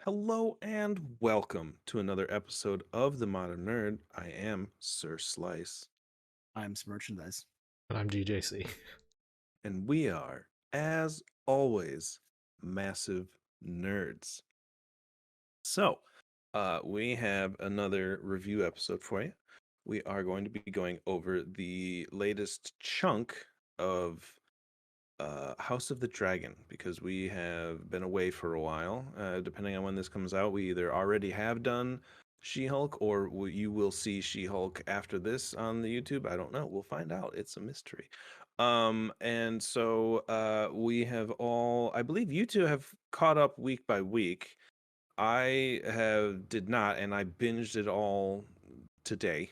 Hello and welcome to another episode of The Modern Nerd. I am Sir Slice, I'm some merchandise. And I'm GJC. and we are, as always, massive nerds. So, we have another review episode for you. We are going to be going over the latest chunk of House of the Dragon because we have been away for a while. Depending on when this comes out, we either already have done She-Hulk or you will see She-Hulk after this on the YouTube. I don't know. We'll find out. It's a mystery. And so we have all, I believe you two have caught up week by week. I did not, and I binged it all today.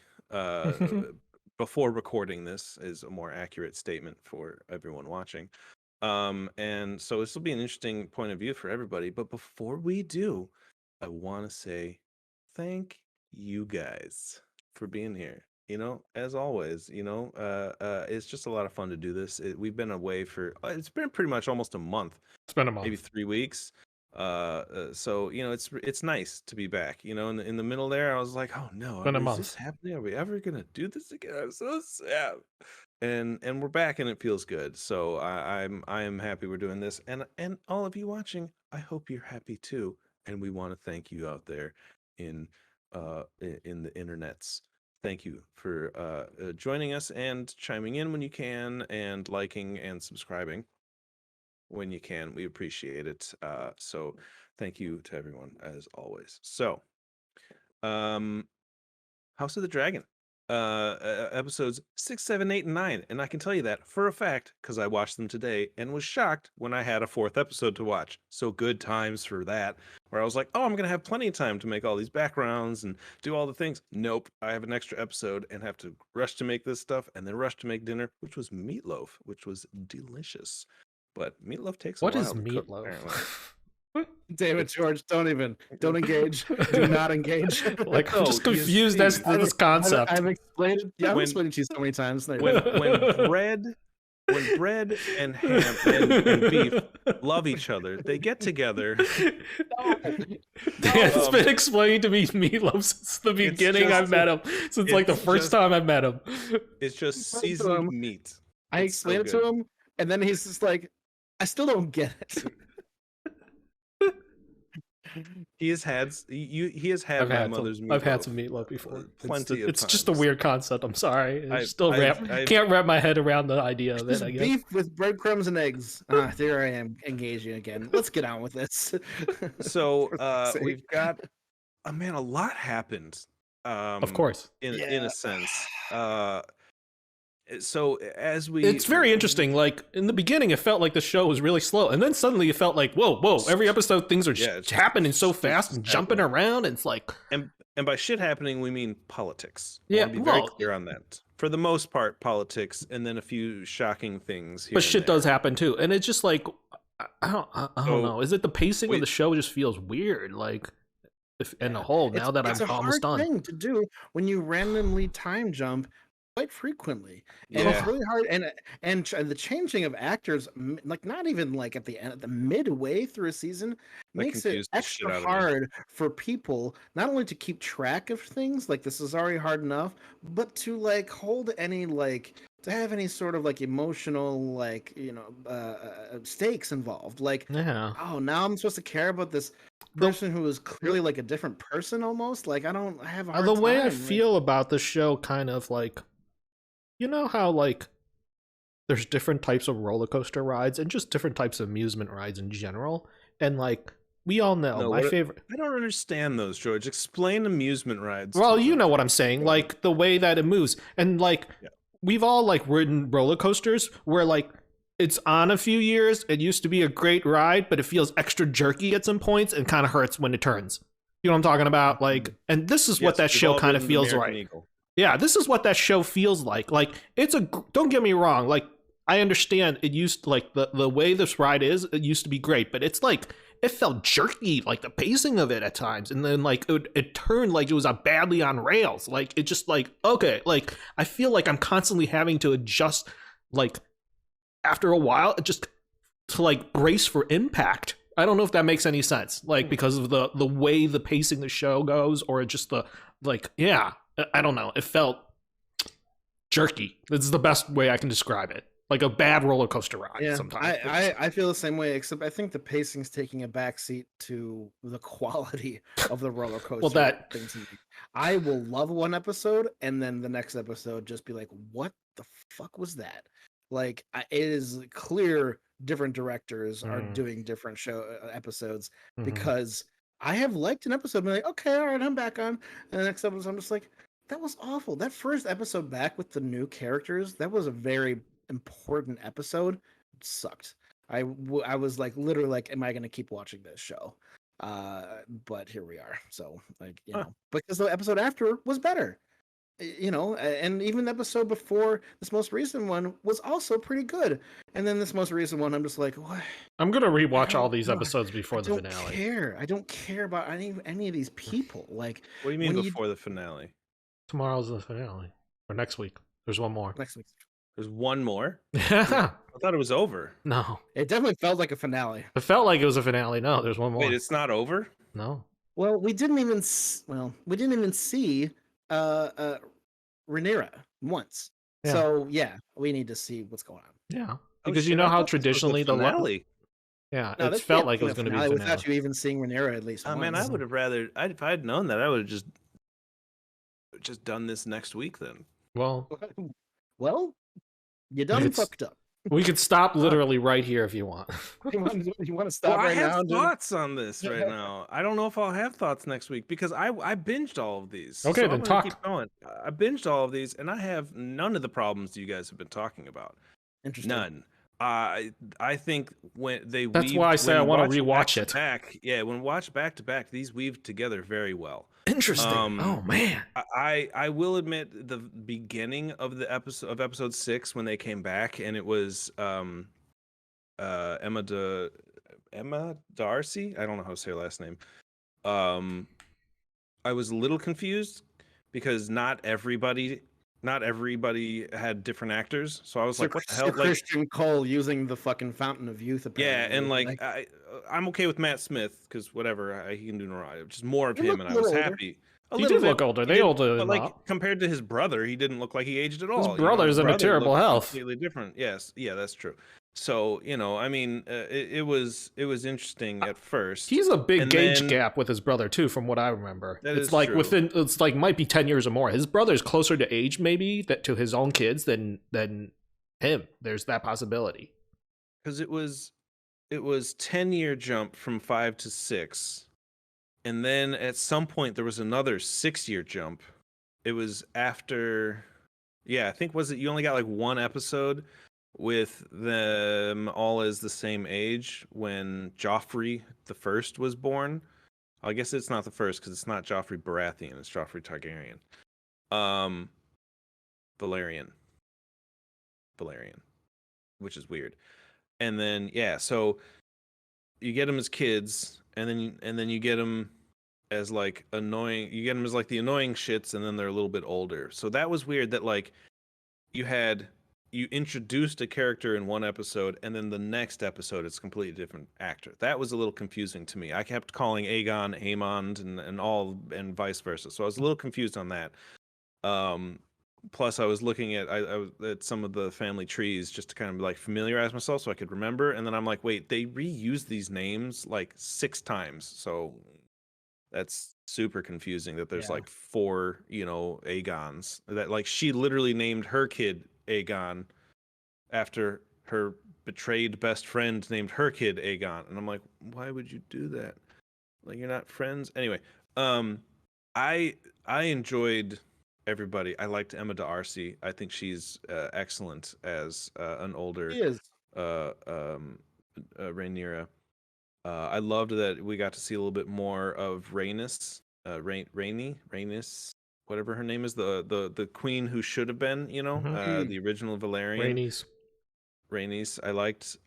Before recording this is a more accurate statement for everyone watching. And so this will be an interesting point of view for everybody. But before we do, I want to say thank you guys for being here. As always, it's just a lot of fun to do this. We've been away for, it's been pretty much almost a month, It's been a month. maybe 3 weeks. So it's nice to be back. In the middle there, I was like, oh no, Been a is month. this happening? Are we ever gonna do this again? I'm so sad. And we're back, and it feels good. So I am happy we're doing this, and all of you watching, I hope you're happy too. And we want to thank you out there in the internets. Thank you for joining us and chiming in when you can, and liking and subscribing when you can. We appreciate it. So thank you to everyone as always. So House of the Dragon, episodes 6, 7, 8, and 9. And I can tell you that for a fact because I watched them today and was shocked when I had a fourth episode to watch. So good times for that, where I was like, oh, I'm gonna have plenty of time to make all these backgrounds and do all the things. Nope, I have an extra episode and have to rush to make this stuff and then rush to make dinner, which was meatloaf, which was delicious. But meatloaf takes a What while is to cook, apparently. meatloaf? David George, don't engage. Do not engage. Like, I'm No, just you confused see, as to this concept. I've explained it. Yeah, I've When- explained it to you so many times. There you when go. when bread and ham and beef love each other, they get together. Dan's been explaining to me meatloaf since the beginning I've met him. Since like the it's first just- time I met him. It's just Explain to seasoned him. meat. I It's so explained it to good. him, and then he's just like, I still don't get it. He has had I've my had mother's some, meatloaf. I've had some meatloaf before. Plenty of It's just a times. weird concept. I'm sorry. I I've- still I've- can't wrap my head around the idea of Just it. I guess. beef with breadcrumbs and eggs. There I am engaging again. Let's get on with this. So For fuck's sake. we've got a lot happened. Of course. in Yeah. a sense. So as we, It's very interesting. Like in the beginning, it felt like the show was really slow, and then suddenly it felt like, whoa! Every episode, things are Yeah, it's happening so just- fast it's and jumping happening. around. And it's like, And by shit happening, we mean politics. I Yeah, wanna be very well- clear on that. For the most part, politics, and then a few shocking things. Here but and shit there. does happen too. And it's just like, I don't So, know. Is it the pacing wait. of the show just feels weird? Like, if in a whole, now that it's I'm a almost hard done. thing to do when you randomly time jump quite frequently, and Yeah. it's really hard. And the changing of actors, like not even like at the end, at the midway through a season, makes it confused the shit extra out of me. hard for people not only to keep track of things, like this is already hard enough, but to like hold any like to have any sort of like emotional like stakes involved. Like, Yeah. oh, now I'm supposed to care about this person who is clearly like a different person almost. Like I have a hard The way I time, like- feel about the show, kind of like, you know how like there's different types of roller coaster rides and just different types of amusement rides in general, and like we all know No, my what- favorite. I don't understand those, George. Explain amusement rides. Well, to you me. know what I'm saying, like the way that it moves, and like Yeah. we've all like ridden roller coasters where like it's on a few years. It used to be a great ride, but it feels extra jerky at some points and kind of hurts when it turns. You know what I'm talking about? Like, and this is what Yes, that we've show all kind of ridden feels American like. Eagle. Yeah, this is what that show feels like. Like it's don't get me wrong, like I understand it used like the way this ride is, it used to be great, but it's like it felt jerky, like the pacing of it at times, and then like it turned like it was badly on rails. Like it just like, okay, like I feel like I'm constantly having to adjust, like after a while, just to like brace for impact. I don't know if that makes any sense. Like because of the way the pacing the show goes, or just the like. Yeah, I don't know. It felt jerky. This is the best way I can describe it. Like a bad roller coaster ride. Yeah, Sometimes. I feel the same way, except I think the pacing's taking a backseat to the quality of the roller coaster. that- things. I will love one episode, and then the next episode just be like, "What the fuck was that?" Like, it is clear different directors are doing different show episodes because I have liked an episode, and be like, "Okay, all right, I'm back on." And the next episode, I'm just like, "That was awful." That first episode back with the new characters, that was a very important episode. It sucked. I was like literally like, am I going to keep watching this show? But here we are. So like, because the episode after was better, and even the episode before this most recent one was also pretty good. And then this most recent one, I'm just like, what? I'm gonna rewatch all these episodes before the finale. I don't care about any of these people. Like, What do you mean before the finale? Tomorrow's the finale, or next week. There's one more. Next week. There's one more? I thought it was over. No. It definitely felt like a finale. It felt like it was a finale. No, there's one more. Wait, it's not over? No. Well, we didn't even see Rhaenyra once. Yeah. So yeah, we need to see what's going on. Yeah, because you know how traditionally the finale. Yeah, No, it this felt can't like it be was a going to be a finale finale. without you even seeing Rhaenyra at least once. Man, I would have rather. If I had known that, I would have just done this next week then. Well, you done fucked up. We could stop literally right here if you want. You want to stop right now? I have thoughts on this right now. I don't know if I'll have thoughts next week because I binged all of these. Okay, so then I'm talk. Keep going. I binged all of these, and I have none of the problems you guys have been talking about. Interesting. None. I think when they that's why I say I want to rewatch it. When watched back to back, these weave together very well. Interesting. Oh man. I will admit the beginning of the episode 6 when they came back and it was Emma Darcy. I don't know how to say her last name. I was a little confused because not everybody had different actors, so I was like, "What the hell?" Christian Cole using the fucking Fountain of Youth. Apparently. Yeah, and I'm okay with Matt Smith because whatever he can do no wrong. Just more of him, and I was happy. He did look older. They older, but like compared to his brother, he didn't look like he aged at all. His brother's in a terrible health. Completely different. Yes, yeah, that's true. So I mean, it was interesting at first. He's a big age gap with his brother too, from what I remember. It's like true. it's like might be 10 years or more. His brother's closer to age maybe to his own kids than him. There's that possibility. Because it was 10-year jump from 5 to 6, and then at some point there was another 6-year jump. It was after, I think you only got like one episode with them all as the same age when Joffrey the First was born. I guess it's not the first because it's not Joffrey Baratheon, it's Joffrey Targaryen. Valerian, which is weird. And then so you get them as kids, and then you get them as like annoying. You get them as like the annoying shits, and then they're a little bit older. So that was weird. That like you introduced a character in one episode, and then the next episode it's a completely different actor. That was a little confusing to me. I kept calling Aegon Aemond and vice versa. So I was a little confused on that. Plus, I was looking at at some of the family trees just to kind of like familiarize myself so I could remember. And then I'm like, wait, they reused these names like 6 times. So that's super confusing that there's like 4, Aegons. That like she literally named her kid Aegon after her betrayed best friend named her kid Aegon. And I'm like, why would you do that? Like, you're not friends? Anyway, I enjoyed everybody. I liked Emma D'Arcy. I think she's excellent as an older Rhaenyra. I loved that we got to see a little bit more of Rhaenys, whatever her name is, the queen who should have been, the original Valerian. Rhaenys.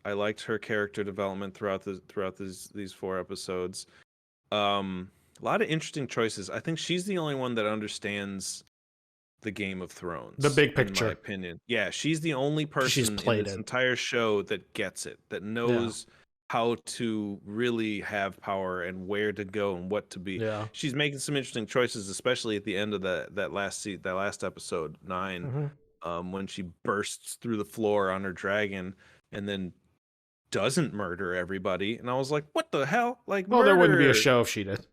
I liked her character development throughout these 4 episodes. A lot of interesting choices. I think she's the only one that understands the Game of Thrones, the big picture, in my opinion. Yeah, she's the only person in this entire show that gets it, that knows how to really have power and where to go and what to be. Yeah. She's making some interesting choices, especially at the end of that last episode 9, Mm-hmm. when she bursts through the floor on her dragon and then doesn't murder everybody. And I was like, what the hell? Like, Well, there wouldn't be a murder. show if she did.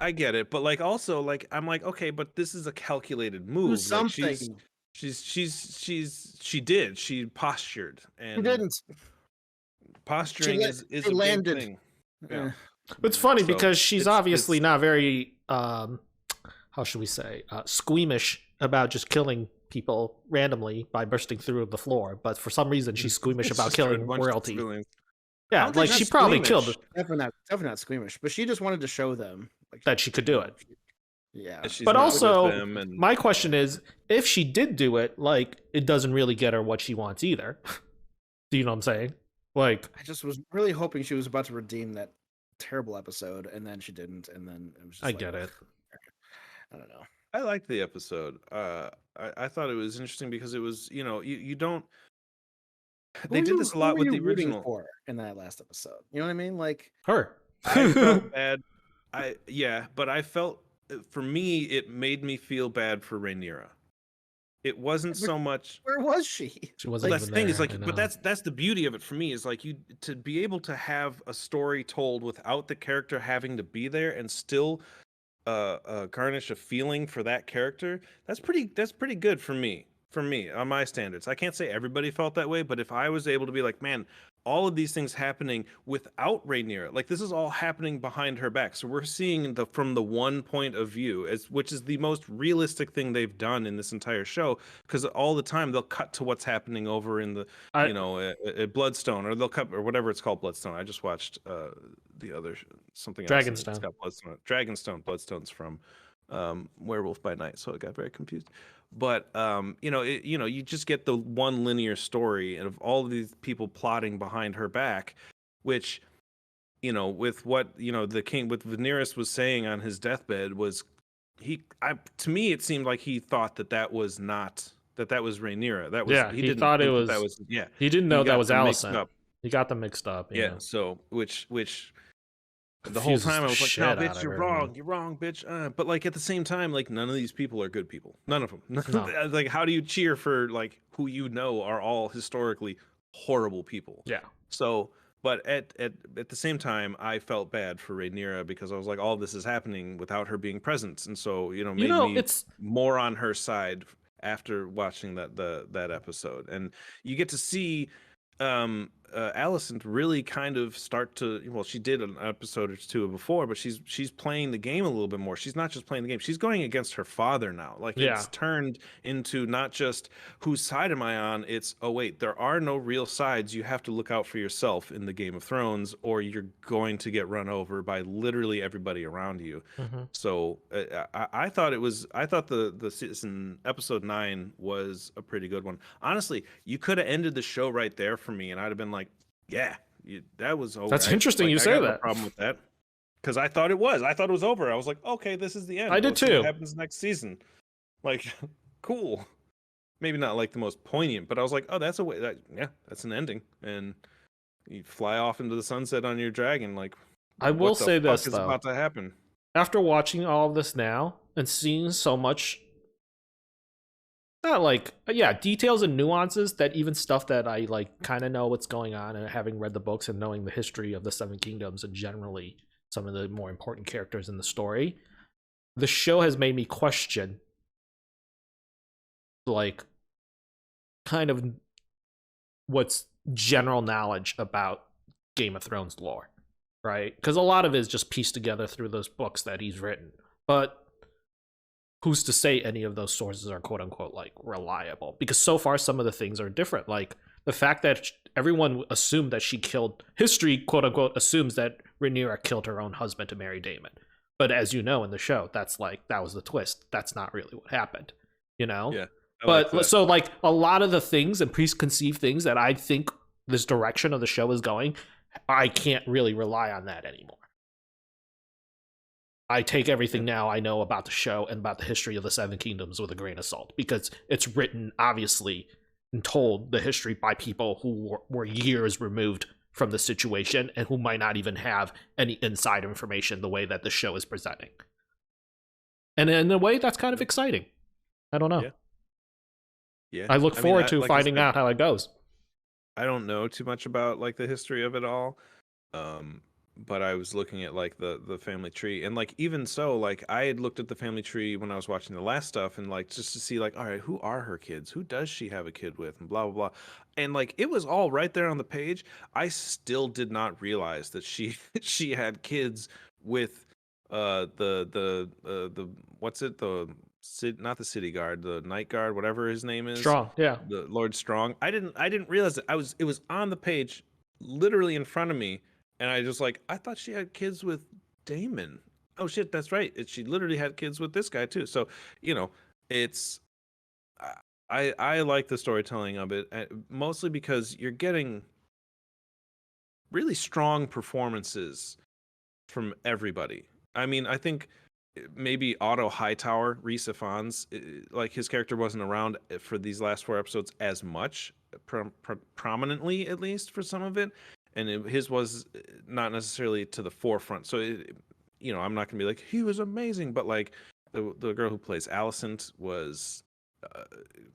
I get it, but like also like I'm like, okay, but this is a calculated Do move. Like something. she postured, She and didn't. posturing is She a big landed. thing. Yeah. It's funny So because she's obviously it's not very, how should we say, squeamish about just killing people randomly by bursting through the floor. But for some reason, she's squeamish about just a killing bunch of royalty. civilians. Yeah, don't like think she that's probably squeamish. killed Definitely not squeamish, but she just wanted to show them like, that she could do it. Yeah. That she's But not also, with them and my question is, if she did do it, like, it doesn't really get her what she wants either. Do you know what I'm saying? Like, I just was really hoping she was about to redeem that terrible episode, and then she didn't, and then it was just I like, get it. I don't know. I liked the episode. I thought it was interesting because it was, you don't. They did this a lot with the original. For in that last episode, you know what I mean? Like her. I felt bad. But I felt for me it made me feel bad for Rhaenyra. It wasn't so much. where was she? She wasn't That's even the thing there, is like, I but know. that's the beauty of it for me is like you to be able to have a story told without the character having to be there and still garnish a feeling for that character. That's pretty good for me on my standards. I can't say everybody felt that way, but if I was able to be like, man, all of these things happening without Rhaenyra, like this is all happening behind her back, so we're seeing from the one point of view, which is the most realistic thing they've done in this entire show, because all the time they'll cut to what's happening over in the at Bloodstone, or they'll cut, or whatever it's called, Bloodstone. I just watched the other something else. It's Dragonstone. got Bloodstone. Dragonstone. Bloodstone's from Werewolf by Night, so I got very confused. But you just get the one linear story of all of these people plotting behind her back, which, with what the king, with Daenerys was saying on his deathbed, was to me it seemed like he thought that was not that was Rhaenyra. That was He didn't thought it think that was. yeah. He didn't know He that got was them mixed Allison. up. He got them mixed up. Yeah. So which the whole Confuses time I the was like, shit no, out bitch, of you're everyone. wrong. You're wrong, bitch. But like at the same time, like none of these people are good people. None of them. No. Like, how do you cheer for like who are all historically horrible people? Yeah. So, but at the same time, I felt bad for Rhaenyra because I was like, all this is happening without her being present, and so made me it's more on her side after watching that episode, and you get to see Allison really kind of start to, well, she did an episode or two before, but she's playing the game a little bit more. She's not just playing the game, she's going against her father now. Like it's turned into not just whose side am I on, it's, oh wait, there are no real sides. You have to look out for yourself in the Game of Thrones, or you're going to get run over by literally everybody around you. So I thought the season episode 9 was a pretty good one. Honestly, you could have ended the show right there for me, and I'd have been like, yeah, that was over. That's interesting. Like, you I say got that. no problem with that, because I thought it was. I thought it was over. I was like, okay, this is the end. I did Let's see too. what happens next season? Like, cool. Maybe not like the most poignant, but I was like, oh, that's a way. That's an ending, and you fly off into the sunset on your dragon. Like, I will what the say fuck this is though. about to happen? After watching all of this now and seeing so much, not like, details and nuances, that even stuff that I like kind of know what's going on, and having read the books and knowing the history of the Seven Kingdoms and generally some of the more important characters in the story, the show has made me question like kind of what's general knowledge about Game of Thrones lore, right? Because a lot of it is just pieced together through those books that he's written, but who's to say any of those sources are quote unquote like reliable? Because so far some of the things are different. Like the fact that everyone assumed that she killed, history quote unquote assumes that Rhaenyra killed her own husband to marry Daemon. But as you know in the show, that's like, that was the twist. That's not really what happened, Yeah. But so like a lot of the things and preconceived things that I think this direction of the show is going, I can't really rely on that anymore. I take everything now I know about the show and about the history of the Seven Kingdoms with a grain of salt, because it's written, obviously, and told the history by people who were years removed from the situation and who might not even have any inside information the way that the show is presenting. And in a way, that's kind of exciting. I don't know. Yeah. Yeah. I look forward to like I finding said, out how it goes. I don't know too much about like the history of it all. But I was looking at like the family tree, and like even so, like I had looked at the family tree when I was watching the last stuff, and like just to see like, all right, who are her kids? Who does she have a kid with? And blah blah blah. And like it was all right there on the page. I still did not realize that she she had kids with the what's it, not the city guard, the night guard, whatever his name is, Strong, yeah. the Lord Strong. I didn't realize it. It was on the page, literally in front of me, and I just like, I thought she had kids with Damon. Oh shit, that's right. She literally had kids with this guy too. So it's I like the storytelling of it, mostly because you're getting really strong performances from everybody. I mean, I think maybe Otto Hightower, Rhys Ifans, like his character wasn't around for these last 4 episodes as much, prominently at least for some of it, and his was not necessarily to the forefront. So, I'm not gonna be like he was amazing, but like the girl who plays Alicent was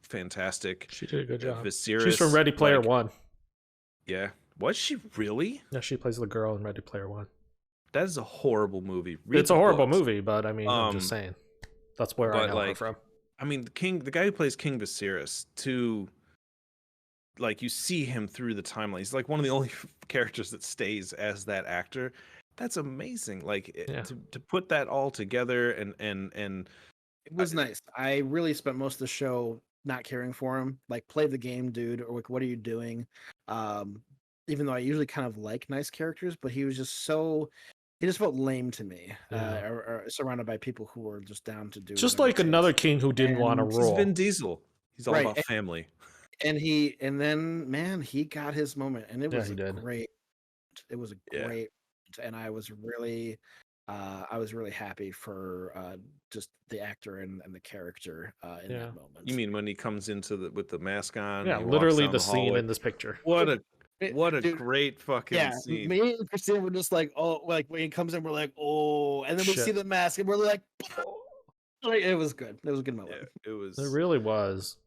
fantastic. She did a good job. Viserys, She's from Ready Player One. Yeah, was she really? Yeah, she plays the girl in Ready Player One. That is a horrible movie. It's a horrible movie, but I mean, I'm just saying. That's where I know her from. I mean, the guy who plays King Viserys, like you see him through the timeline. He's like one of the only characters that stays as that actor. That's amazing. Like to put that all together and it was nice. I really spent most of the show not caring for him. Like, play the game, dude, or like, what are you doing? Even though I usually kind of like nice characters, but he was just he just felt lame to me, or surrounded by people who were just down to do just like another king who didn't want to rule. He's Vin Diesel. He's all about family. And then man, he got his moment, and it was great. It was a great, and I was really happy for just the actor and the character in that moment. You mean when he comes into with the mask on? Yeah, literally the scene in this picture. What a great fucking scene. Me and Christina were just like, oh, like when he comes in, we're like, oh, and then we see the mask, and we're like, it was good. It was a good moment. Yeah, it was. It really was.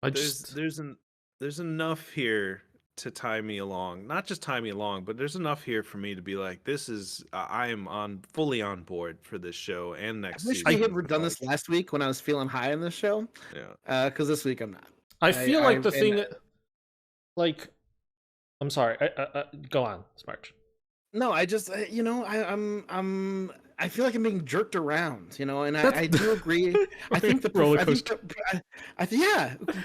There's enough here to tie me along. Not just tie me along, but there's enough here for me to be like, this is I am fully on board for this show and next season. I wish we had done this last week when I was feeling high in this show. Yeah. Because this week I'm not. I feel like the thing, like, I'm sorry. Go on, Smarch. No, I just I feel like I'm being jerked around, and I do agree. I think the roller coaster.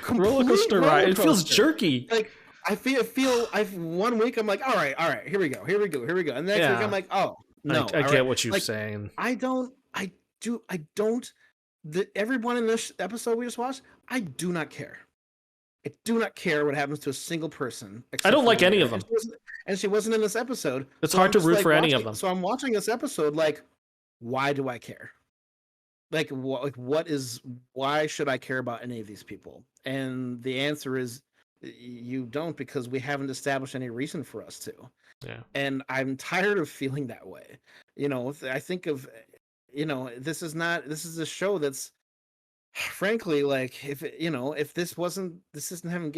Roller coaster ride. It feels jerky. Like I feel. One week I'm like, all right, here we go, and the next week I'm like, oh no. I get what you're saying. Everyone in this episode we just watched, I do not care. I do not care what happens to a single person. I don't like any of them. And she wasn't in this episode. It's hard to root for any of them. So I'm watching this episode like, why do I care? Like, why should I care about any of these people? And the answer is you don't, because we haven't established any reason for us to. Yeah. And I'm tired of feeling that way. I think of, this is a show that's, frankly, like, if this isn't having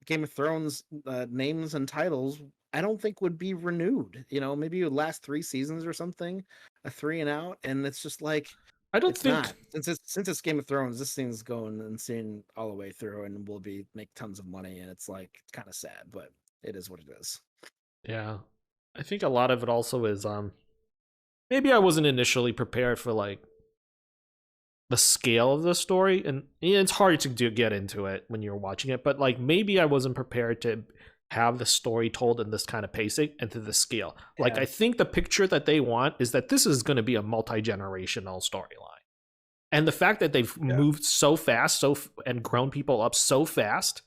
Game of Thrones names and titles, I don't think would be renewed. Maybe it would last 3 seasons or something, a 3 and out, and it's just like, I don't think not. Since it's Game of Thrones, this thing's going insane all the way through, and will make tons of money, and it's like, it's kind of sad, but it is what it is. Yeah, I think a lot of it also is maybe I wasn't initially prepared for like the scale of the story, and it's hard to get into it when you're watching it, but like maybe I wasn't prepared to have the story told in this kind of pacing and to the scale. Like, I think the picture that they want is that this is going to be a multi-generational storyline, and the fact that they've moved so fast and grown people up so fast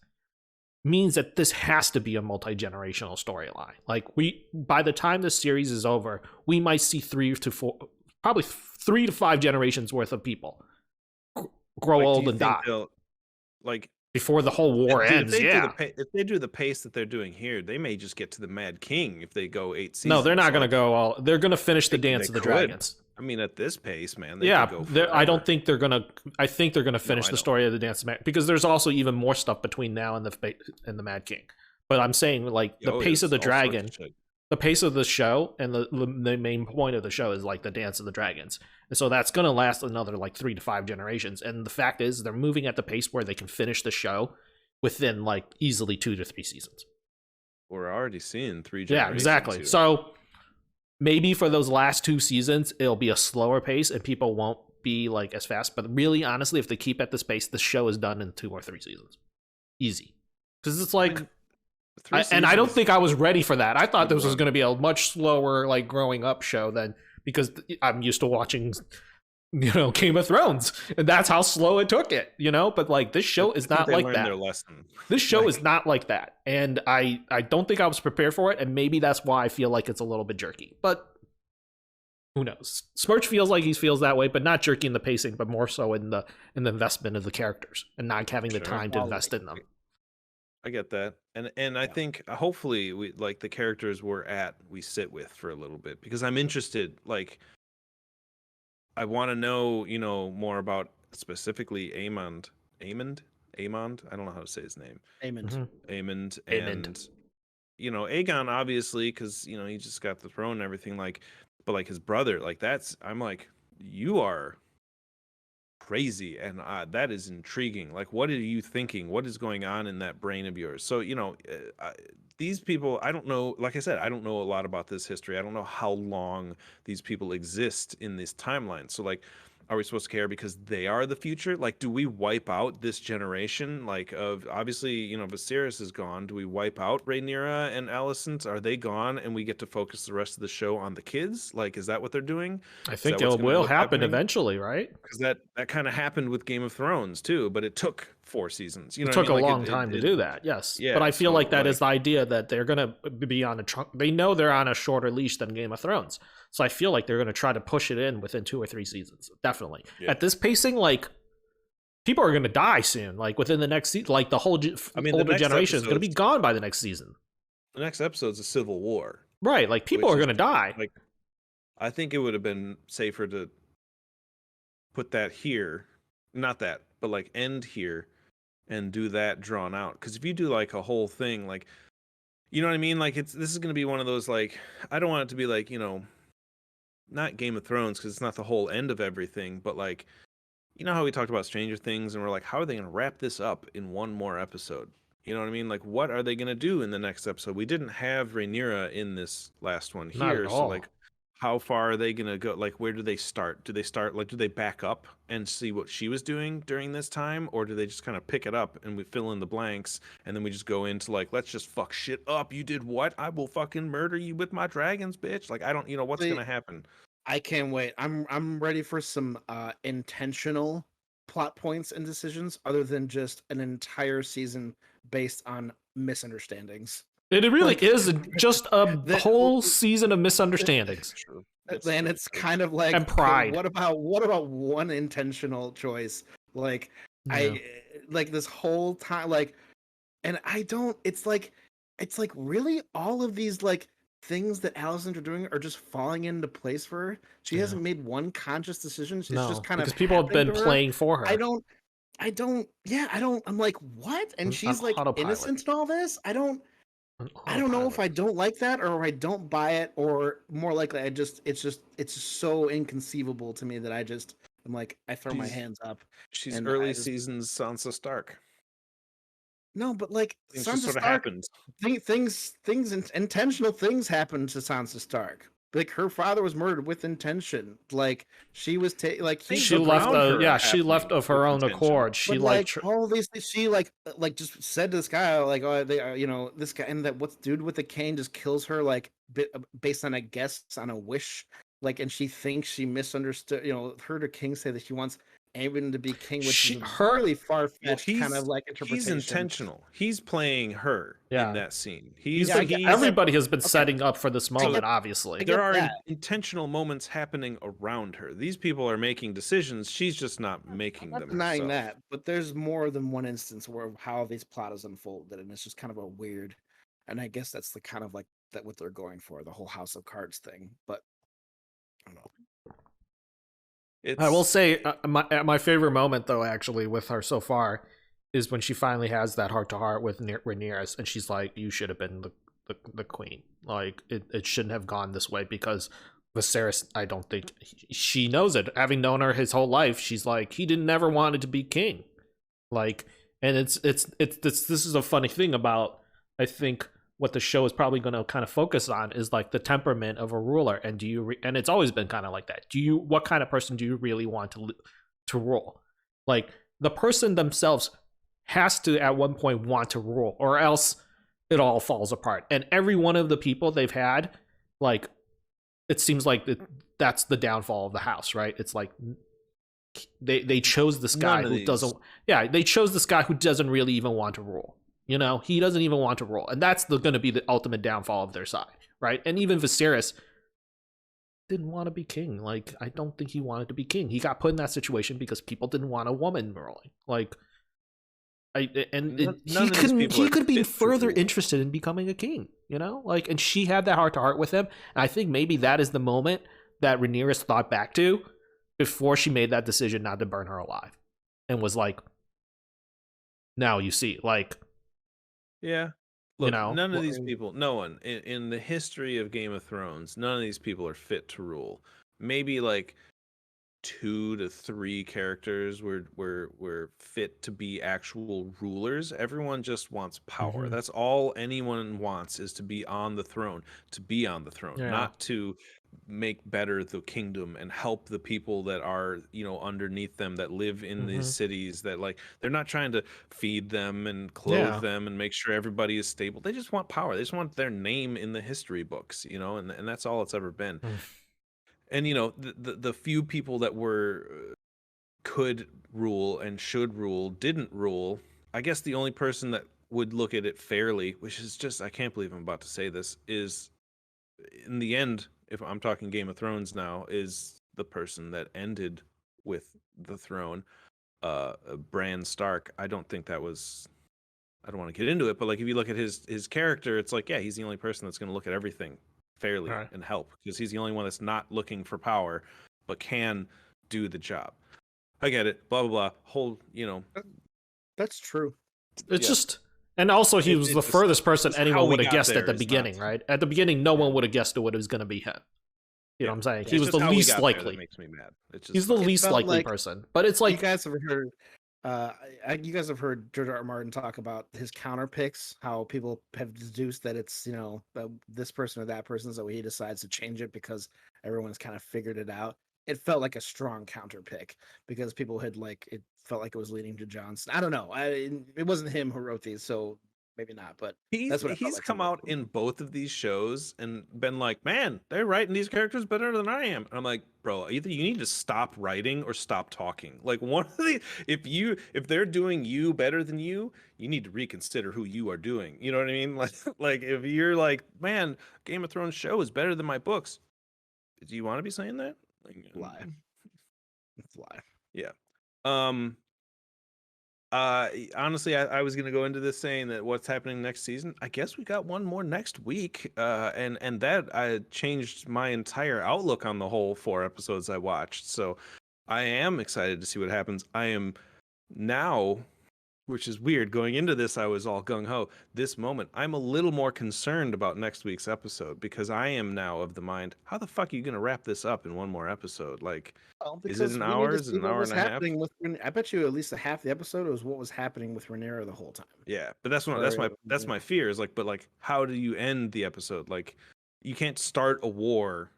means that this has to be a multi-generational storyline. Like, by the time the series is over, we might see 3 to 4, probably 3 to 5 generations worth of people grow old and die. Like, before the whole war Dude, ends. Yeah. if they do the pace that they're doing here, they may just get to the Mad King if they go 8 No, they're seasons. not going to go all. They're going to finish the They Dance of the could. Dragons. I mean, at this pace, man, they Yeah, could go I don't forever. think they're gonna. I think they're gonna finish I the know. story of the Dance of because there's also even more stuff between now and the Mad King. But I'm saying like the pace of the dragon, the pace of the show, and the main point of the show is like the Dance of the Dragons, and so that's gonna last another like 3 to 5 generations. And the fact is, they're moving at the pace where they can finish the show within like easily 2 to 3 seasons. We're already seeing 3 generations. Yeah, exactly. Here. So maybe for those last 2 seasons, it'll be a slower pace and people won't be like as fast. But really, honestly, if they keep at this pace, the show is done in 2 or 3 seasons. Easy. Because it's like, and I don't think I was ready for that. I thought this was going to be a much slower, like growing up show than, because I'm used to watching, Game of Thrones, and that's how slow it took it, But like this show is not like that. Their lesson. This show is not like that, and I don't think I was prepared for it, and maybe that's why I feel like it's a little bit jerky. But who knows? Smirch feels like he feels that way, but not jerky in the pacing, but more so in the investment of the characters and not having the time to invest in them. I get that, and I think hopefully we like the characters we sit with for a little bit, because I'm interested. Like, I want to know, more about specifically Aemond. I don't know how to say his name. Aemond. Aemond. And Aegon, obviously, because he just got the throne and everything. Like, but like his brother, like I'm like, you are crazy, and that is intriguing. Like, what are you thinking? What is going on in that brain of yours? So these people, I don't know. Like I said, I don't know a lot about this history. I don't know how long these people exist in this timeline. So like, are we supposed to care because they are the future? Like, do we wipe out this generation? Like, of obviously, Viserys is gone. Do we wipe out Rhaenyra and Alicent? Are they gone, and we get to focus the rest of the show on the kids? Like, is that what they're doing? I think it will happen eventually, right? Because that kind of happened with Game of Thrones too, but it took 4 seasons. It took a long time to do that, yes. Yeah, but I feel like that is the idea that they're going to be on they know they're on a shorter leash than Game of Thrones. So I feel like they're going to try to push it in within 2 or 3 seasons. Definitely. Yeah. At this pacing, like, people are going to die soon. Like, within the next season, like, the whole older generation is going to be gone by the next season. The next episode's a civil war. Right. Like, people are going to die. Like, I think it would have been safer to put that here. Not that, but like end here and do that drawn out. Because if you do like a whole thing, like, you know what I mean? Like, this is going to be one of those, like, I don't want it to be like, not Game of Thrones, because it's not the whole end of everything, but like, how we talked about Stranger Things and we're like, how are they going to wrap this up in one more episode? You know what I mean? Like, what are they going to do in the next episode? We didn't have Rhaenyra in this last one here, so like, how far are they going to go? Like, where do they start? Do they back up and see what she was doing during this time? Or do they just kind of pick it up and we fill in the blanks and then we just go into like, let's just fuck shit up. You did what? I will fucking murder you with my dragons, bitch. Like, I don't, what's going to happen? I can't wait. I'm ready for some intentional plot points and decisions other than just an entire season based on misunderstandings. It really is just a whole season of misunderstandings. And it's kind of like, and pride. What about one intentional choice? Like, I like this whole time, like, and I don't. It's like really all of these like things that Alicent are doing are just falling into place for her. She hasn't made one conscious decision. She's just kind because people have been playing for her. I don't. I'm like, what? And she's like innocent in all this. I don't know if I don't like that or I don't buy it, or more likely it's so inconceivable to me that I'm like, I throw my hands up. She's early seasons Sansa Stark. No, but like Sansa Stark happened. Intentional things happened to Sansa Stark. Like, her father was murdered with intention. Like, she was she left. She left of her own accord. She all these things. She like just said to this guy, like, oh, they are, this guy, and that what's dude with the cane just kills her, like, based on on a wish, like, and she thinks she misunderstood. Heard her king say that she wants aiming to be king, which She- is a her- really far Well, fetched kind of like he's interpretation. intentional. He's playing her Yeah. in that scene. He's, Yeah, everybody has been okay. setting up for this moment, get- obviously. I get there are that. intentional moments happening around her. These people are making decisions. She's just not making I'm not them denying herself. that, but there's more than one instance where how these plot is unfolded, and it's just kind of a weird. And I guess that's the kind of like that what they're going for, the whole House of Cards thing. But I don't know. It's, I will say my favorite moment though, actually, with her so far, is when she finally has that heart to heart with Rhaenyra, and she's like, "You should have been the queen. Like it shouldn't have gone this way because Viserys. I don't think she knows it. Having known her his whole life, she's like, he didn't never wanted to be king. Like, and it's this is a funny thing about, I think, what the show is probably going to kind of focus on is like the temperament of a ruler, and do you and it's always been kind of like that. What kind of person do you really want to rule? Like the person themselves has to at one point want to rule, or else it all falls apart. And every one of the people they've had, like, it seems like that's the downfall of the house, right? It's like they chose this guy who doesn't. Yeah, they chose this guy who doesn't really even want to rule. You know, he doesn't even want to rule, and that's going to be the ultimate downfall of their side, right? And even Viserys didn't want to be king. Like, I don't think he wanted to be king. He got put in that situation because people didn't want a woman ruling. Like, he could be further interested in becoming a king. You know, like, and she had that heart to heart with him, and I think maybe that is the moment that Rhaenyra thought back to before she made that decision not to burn her alive, and was like, "Now you see, like." Yeah. Look, You know, none of these people, no one in the history of Game of Thrones, none of these people are fit to rule. Maybe like 2 to 3 characters were fit to be actual rulers. Everyone just wants power. Mhm. That's all anyone wants, is to be on the throne, Yeah. not to make better the kingdom and help the people that are, underneath them, that live in these Mhm. cities, that, like, they're not trying to feed them and clothe Yeah. them and make sure everybody is stable. They just want power. They just want their name in the history books, and that's all it's ever been. Mm. And the few people that were could rule and should rule didn't rule. I guess the only person that would look at it fairly, which is just, I can't believe I'm about to say this, is in the end, if I'm talking Game of Thrones now, is the person that ended with the throne, Bran Stark. I don't think that was, I don't want to get into it, but like, if you look at his character, it's like, yeah, he's the only person that's going to look at everything fairly Right. and help, because he's the only one that's not looking for power but can do the job. I get it, blah blah blah, whole, That's true. It's Yeah. just, and also he was the furthest person just how anyone we would have got guessed there at the is beginning, not- right? At the beginning, no Yeah. one would have guessed what it was going to be him. You know what I'm saying? It's He was just the how we least got there likely. that makes me mad. It's just He's the fun. least felt likely like- person. But it's like, you guys have heard, you guys have heard George R. R. Martin talk about his counter picks, how people have deduced that it's this person or that person, so he decides to change it because everyone's kind of figured it out. It felt like a strong counter pick because people had it felt like it was leading to Johnson. I don't know. It wasn't him who wrote these, so maybe not. But that's what it felt He's like come to me. out in both of these shows and been like, man, they're writing these characters better than I am. And I'm like, bro, either you need to stop writing or stop talking. Like, one of the, if they're doing you better than you need to reconsider who you are doing. You know what I mean? Like if you're like, man, Game of Thrones show is better than my books, do you want to be saying that? Like, Lie. It's a lie. Yeah. Honestly, I was gonna go into this saying that what's happening next season. I guess we got one more next week, and that I changed my entire outlook on the whole 4 episodes I watched. So I am excited to see what happens. I am now, which is weird. Going into this, I was all gung ho. This moment, I'm a little more concerned about next week's episode, because I am now of the mind, how the fuck are you gonna wrap this up in one more episode? Like, Well, is it an we need hour? to Is it see an what hour was and a half? happening with. I bet you at least a half the episode was what was happening with Rhaenyra the whole time. Yeah, but that's my fear, is like, but like, how do you end the episode? Like, you can't start a war,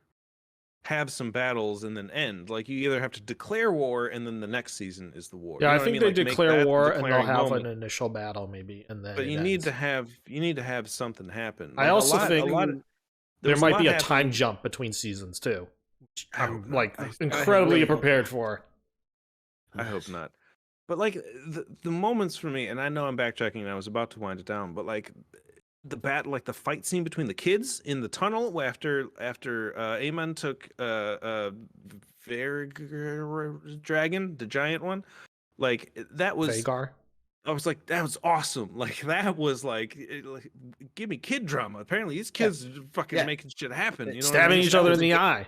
have some battles, and then end. Like, you either have to declare war, and then the next season is the war. yeah, You know I what think mean? they Like, make declare that the war and they'll declaring have moment. an initial battle maybe, and then But it you need ends. to have something happen. I Like, also think there there was might lot be a happening. time jump between seasons too, which I don't I'm know. like I incredibly really hope prepared for. I hope not. But like the moments for me, and I know I'm backtracking and I was about to wind it down, but like the fight scene between the kids in the tunnel after Aemon took Dragon, the giant one, like that was Vagar. I was like, that was awesome. Like that was like, give me kid drama. Apparently, these kids are fucking making shit happen. You know, what I Stabbing mean? each That other was in the eye.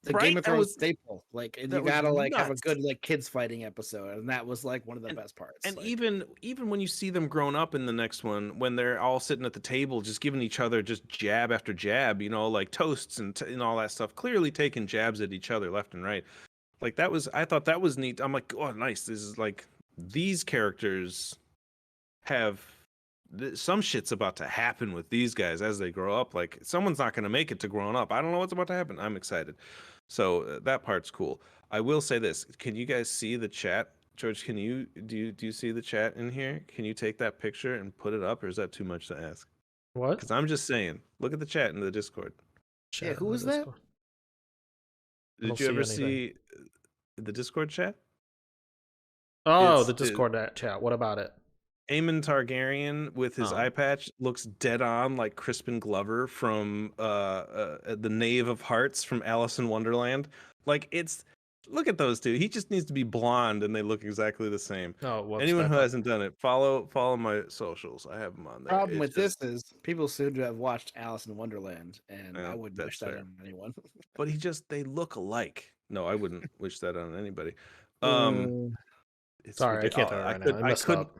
The Right? Game of That Thrones was staple. Like, and that you was gotta like have a nuts. good like kids fighting episode, and that was like one of the And best parts. and like, even when you see them grown up in the next one, when they're all sitting at the table, just giving each other just jab after jab, you know, like toasts and all that stuff, clearly taking jabs at each other left and right. Like that was, I thought that was neat. I'm like, oh, nice. This is like these characters have some shit's about to happen with these guys as they grow up. Like someone's not going to make it to growing up. I don't know what's about to happen. I'm excited. So that part's cool. I will say this: can you guys see the chat? George, can you do you see the chat in here? Can you take that picture and put it up, or is that too much to ask? What? Because I'm just saying, look at the chat in the Discord. yeah, who was that? I don't Did you ever see anything. see the Discord chat? Oh, It's the Discord chat. What about it? Aemon Targaryen with his Oh. eye patch looks dead on like Crispin Glover from the Knave of Hearts from Alice in Wonderland. Like it's look at those two. He just needs to be blonde and they look exactly the same. Oh, whoops, Anyone who that- hasn't done it, follow my socials. I have them on there. Problem It's with just- this is people seem to have watched Alice in Wonderland, and Yeah, I wouldn't that's wish that fair. on anyone. but they look alike. No, I wouldn't wish that on anybody. Uh, It's Sorry, I can't do it ridiculous. right now. I messed up.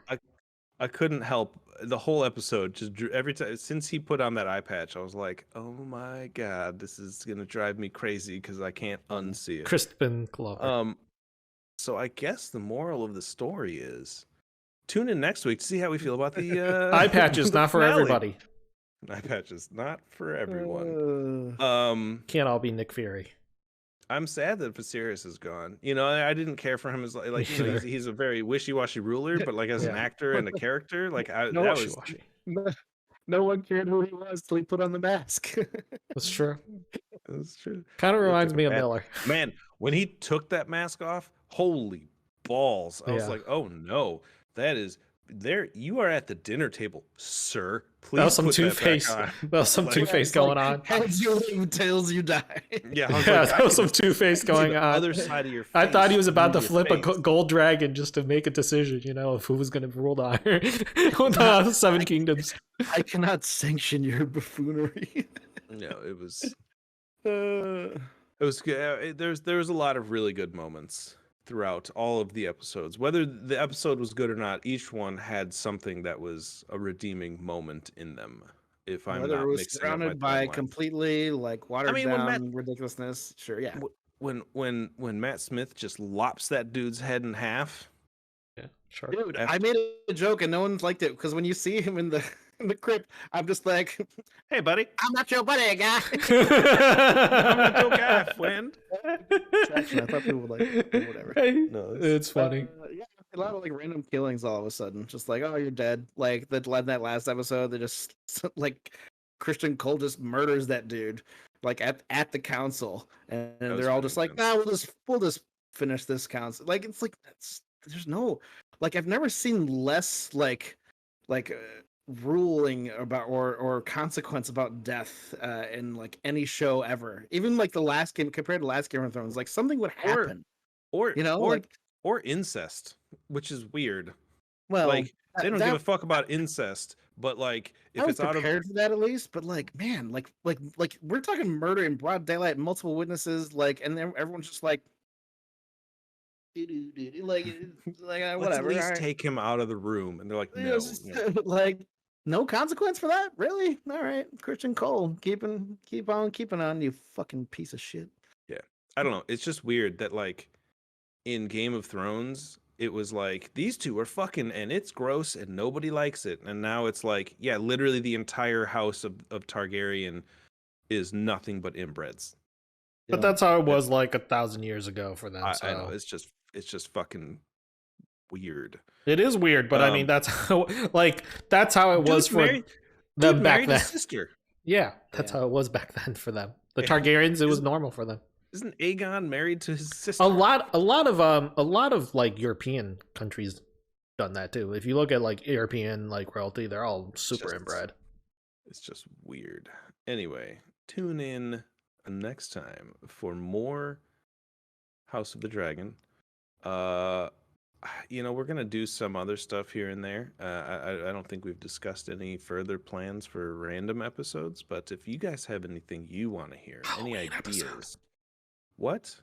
I couldn't help the whole episode. Just every time since he put on that eye patch, I was like, "Oh my god, this is gonna drive me crazy because I can't unsee it." Crispin Glover. So I guess the moral of the story is tune in next week to see how we feel about the Eye patches, the not for finale. everybody. Eye patches, not for everyone. Can't all be Nick Fury. I'm sad that Viserys is gone. You know, I didn't care for him as like you know, he's a very wishy-washy ruler, but like as an Yeah. actor and a character, like that was Wishy-washy. no one cared who he was till he put on the mask. That's true. that's true. Kind of Looked reminds like me a of bad- Miller. Man, when he took that mask off, holy balls! I was Yeah. like, oh no, that is there. You are at the dinner table, sir. Please That was some put that back Two-Face. on. That was some Like- Two-Face It's like, going on. Heads you live, tails you die. Yeah, I was Yeah, like, that I was can some Two-Face see going the on. Other side of your face. I thought he was about to through your flip a face. gold dragon just to make a decision, you know, of who was going to rule the Iron the Seven Kingdoms. I cannot sanction your buffoonery. No, it was. Uh, It was good. There was a lot of really good moments throughout all of the episodes. Whether the episode was good or not, each one had something that was a redeeming moment in them. If I'm Whether not it was mixing up my surrounded by timelines. completely like watered mean, when down Matt- ridiculousness, sure, yeah. When Matt Smith just lops that dude's head in half. Yeah, sure. Dude, After- I made a joke and no one liked it because when you see him in the crypt, I'm just like, Hey, buddy, I'm not your buddy, guy. I'm not your guy, friend. Traction, I thought people would like it, but whatever. No, It's funny. Yeah, a lot of like random killings all of a sudden. Just like, oh, you're dead. Like that last episode, they just like Christian Cole just murders that dude, like at the council, and was they're all pretty just like, intense. nah, we'll just finish this council. Like it's like there's no like I've never seen less like ruling about or consequence about death in like any show ever. Even like the last game compared to last Game of Thrones, like something would Or- happen. or You know, or, like or incest, which is weird. well, Like they don't give a that- fuck about incest, but like if I was it's out of prepared for that at least, but like, man, like we're talking murder in broad daylight, multiple witnesses, like, and then everyone's just like, like, let's whatever. at least all right. take him out of the room, and they're like, Yeah, no, it's just, you know. like, no consequence for that, really? All right, Christian Cole, keep on keeping on, you fucking piece of shit. I don't know. It's just weird that like in Game of Thrones, it was like these two are fucking and it's gross and nobody likes it. And now it's like, yeah, literally the entire house of Targaryen is nothing but inbreds. But that's how it was like 1,000 years ago for them. I know. So It's just fucking weird. it is weird, but I mean that's how that's how it was Dude for married- them back married his then. sister. Yeah, that's Yeah. how it was back then for them. The Yeah. Targaryens, it was Isn't- normal for them. Isn't Aegon married to his sister? A lot of like European countries done that too. If you look at like European like royalty, they're all super inbred. It's just weird. Anyway, tune in next time for more House of the Dragon. We're gonna do some other stuff here and there. I don't think we've discussed any further plans for random episodes, but if you guys have anything you want to hear, any ideas, what?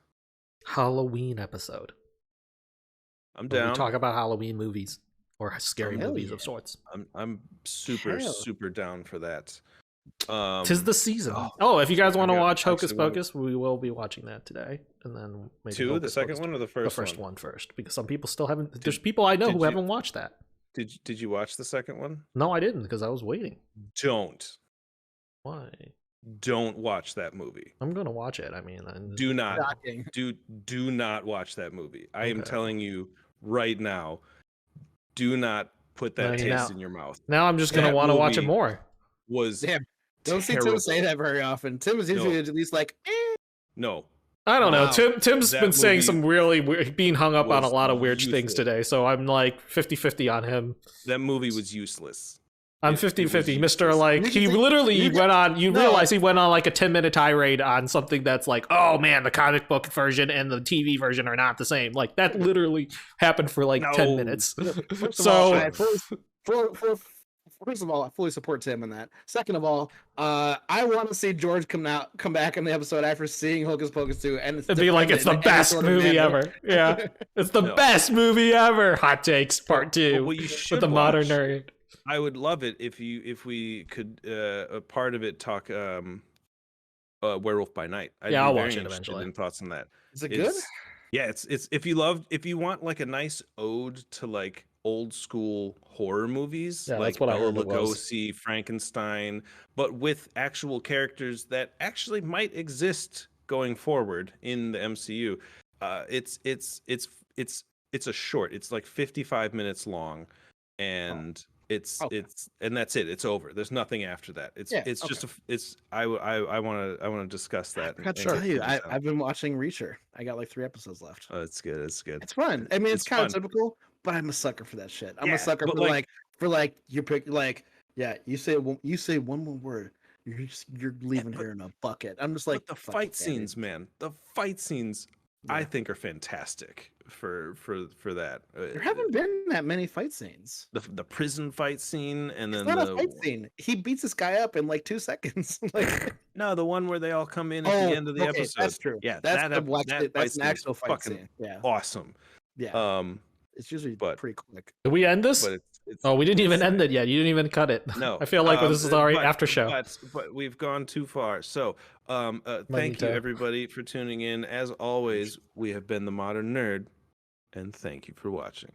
Halloween episode. I'm Where down. we talk about Halloween movies or scary movies of sorts. I'm super down for that. 'Tis the season. If you guys want to watch Hocus actually Pocus, we will be watching that today, and then maybe Two, the second one or the first one? The first one first, because some people still haven't. There's people I know who haven't watched that. Did you watch the second one? No, I didn't, because I was waiting. Don't. Why? Don't watch that movie. I'm gonna watch it. I mean, do not do not watch that movie. I am telling you right now. Do not put that taste in your mouth. Now I'm just gonna want to watch it more. Don't see Tim say that very often. Tim is usually at least like, No. I don't know. Tim's been saying some really weird, being hung up on a lot of weird things today, so I'm like 50-50 on him. That movie was useless. I'm 50-50. Mr. Like, he literally went on, realize he went on like a 10-minute tirade on something that's like, oh man, the comic book version and the TV version are not the same. Like, that literally happened for like 10 minutes. First of all, I fully support Tim in that. Second of all, I want to see George come back in the episode after seeing Hocus Pocus 2 and be like, it's the best movie ever. Yeah, it's the best movie ever. Hot takes part 2 with the modern nerd. I would love it if we could a part of it talk Werewolf by Night. I'll watch it eventually. In thoughts on that. Is it good? Yeah, it's if you want like a nice ode to like old school horror movies, like that's what I heard it was. Lugosi, Frankenstein, but with actual characters that actually might exist going forward in the MCU. It's a short. It's like 55 minutes long, and and that's it. It's over. There's nothing after that. I want to discuss that. I forgot to tell you, I've been watching Reacher. I got like 3 episodes left. Oh, it's good. It's good. It's fun. I mean, it's kind of typical, but I'm a sucker for that shit. I'm a sucker for you pick you say one more word, you're leaving here in a bucket. I'm just like, but the fight scenes, man. The fight scenes I think are fantastic for that. There haven't been that many fight scenes. The prison fight scene, and then it's not a fight scene. He beats this guy up in like 2 seconds. No, the one where they all come in at the end of the episode. That's true. Yeah, that's an actual fight scene. Yeah, awesome. Yeah. It's usually pretty quick. Did we end this? We didn't even end it yet. You didn't even cut it. No. I feel like this is already after show. But we've gone too far. So thank you, everybody, for tuning in. As always, we have been The Modern Nerd, and thank you for watching.